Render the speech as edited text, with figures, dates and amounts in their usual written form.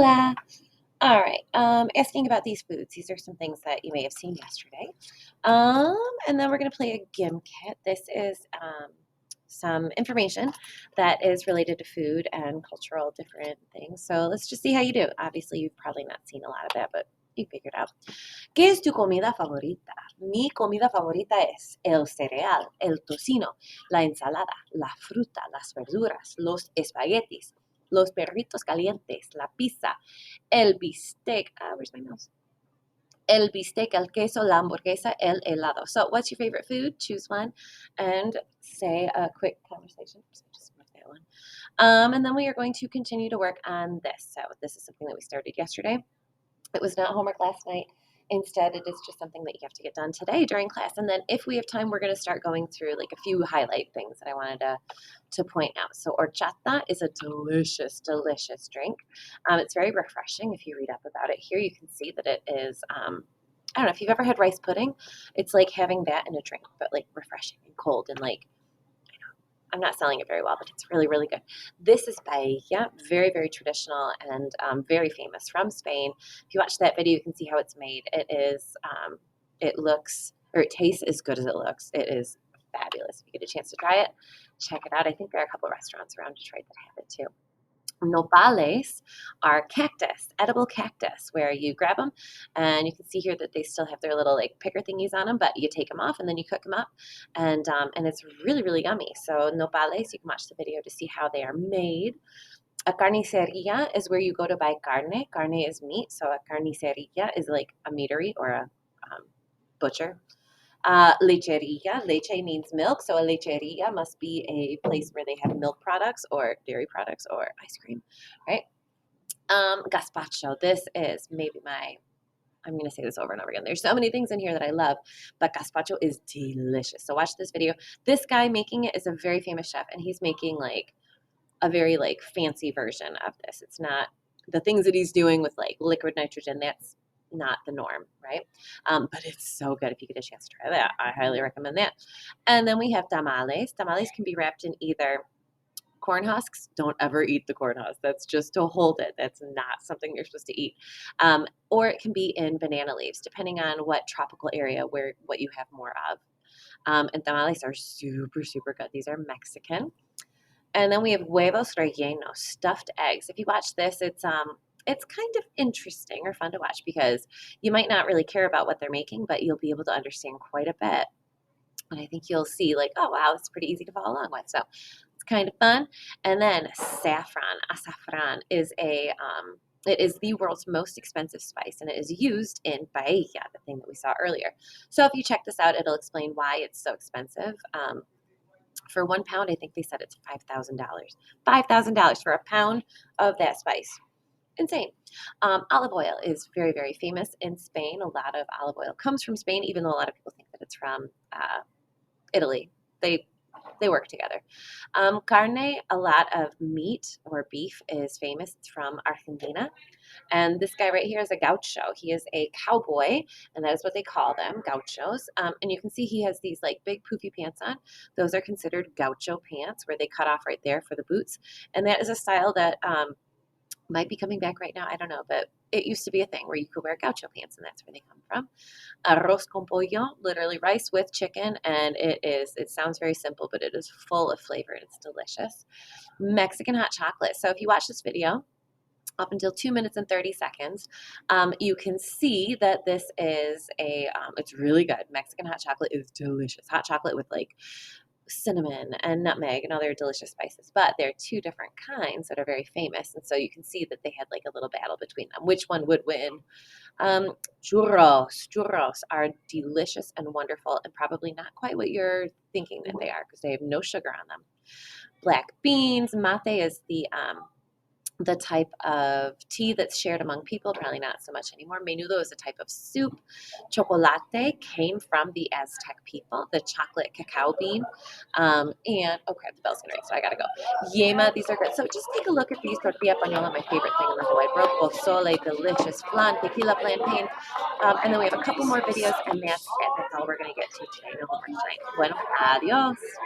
Hola. All right. Asking about these foods. These are some things that you may have seen yesterday. Um, and then we're going to play a gim kit. This is some information that is related to food and cultural different things. So let's just see how you do. Obviously, you've probably not seen a lot of that, but you figured out. ¿Qué es tu comida favorita? Mi comida favorita es el cereal, el tocino, la ensalada, la fruta, las verduras, los espaguetis, los perritos calientes, la pizza, el bistec. Where's my mouse? El bistec, el queso, la hamburguesa, el helado. So, what's your favorite food? Choose one and say a quick conversation. Just mark that one. And then we are going to continue to work on this. So, this is something that we started yesterday. It was not homework last night. Instead, it is just something that you have to get done today during class. And then if we have time, we're going to start going through like a few highlight things that I wanted to point out. So horchata is a delicious, delicious drink. It's very refreshing if you read up about it. Here you can see that it is, I don't know if you've ever had rice pudding. It's like having that in a drink, but like refreshing and cold and like I'm not selling it very well, but it's really, really good. This is paella, very, very traditional and very famous from Spain. If you watch that video, you can see how it's made. It is, it looks, or it tastes as good as it looks. It is fabulous. If you get a chance to try it, check it out. I think there are a couple of restaurants around Detroit that have it too. Nopales are cactus, edible cactus, where you grab them and you can see here that they still have their little like picker thingies on them, but you take them off and then you cook them up and it's really, really yummy. So nopales, you can watch the video to see how they are made. A carniceria is where you go to buy carne. Carne is meat, so a carniceria is like a meatery or a butcher. Lecheria, leche means milk, so a lecheria must be a place where they have milk products or dairy products or ice cream, right? Gazpacho, this is maybe I'm going to say this over and over again. There's so many things in here that I love, but gazpacho is delicious. So watch this video. This guy making it is a very famous chef, and he's making like a very like fancy version of this. It's not the things that he's doing with like liquid nitrogen. That's not the norm, right? But it's so good. If you get a chance to try that, I highly recommend that. And then we have tamales. Tamales can be wrapped in either corn husks. Don't ever eat the corn husk. That's just to hold it. That's not something you're supposed to eat. Or it can be in banana leaves, depending on what tropical area where what you have more of. And tamales are super, super good. These are Mexican. And then we have huevos rellenos, stuffed eggs. If you watch this, it's kind of interesting or fun to watch because you might not really care about what they're making, but you'll be able to understand quite a bit. And I think you'll see like, oh wow, it's pretty easy to follow along with. So it's kind of fun. And then saffron, asafran is it is the world's most expensive spice, and it is used in paella, the thing that we saw earlier. So if you check this out, it'll explain why it's so expensive. For 1 pound, I think they said it's $5,000. $5,000 for a pound of that spice. Insane. Olive oil is very, very famous in Spain. A lot of olive oil comes from Spain, even though a lot of people think that it's from Italy. They work together. Carne, a lot of meat or beef is famous. It's from Argentina. And this guy right here is a gaucho. He is a cowboy, and that is what they call them, gauchos. And you can see he has these like big poofy pants on. Those are considered gaucho pants, where they cut off right there for the boots. And that is a style that might be coming back right now. I don't know, but it used to be a thing where you could wear gaucho pants, and that's where they come from. Arroz con pollo, literally rice with chicken, and it sounds very simple, but it is full of flavor and it's delicious. Mexican hot chocolate. So if you watch this video, up until 2 minutes and 30 seconds, you can see that this is it's really good. Mexican hot chocolate is delicious. Hot chocolate with like cinnamon and nutmeg and other delicious spices, but there are two different kinds that are very famous, and so you can see that they had like a little battle between them. Which one would win? Churros are delicious and wonderful, and probably not quite what you're thinking that they are because they have no sugar on them. Black beans, mate is the type of tea that's shared among people, probably not so much anymore. Menudo is a type of soup. Chocolate came from the Aztec people, the chocolate cacao bean. And, oh crap, the bell's gonna ring, so I gotta go. Yema, these are good. So just take a look at these. Tortilla española, my favorite thing in the whole wide world. Pozole, delicious. Flan, tequila plantain. And then we have a couple more videos, and that's it. That's all we're gonna get to today. No homework tonight. Bueno, adios.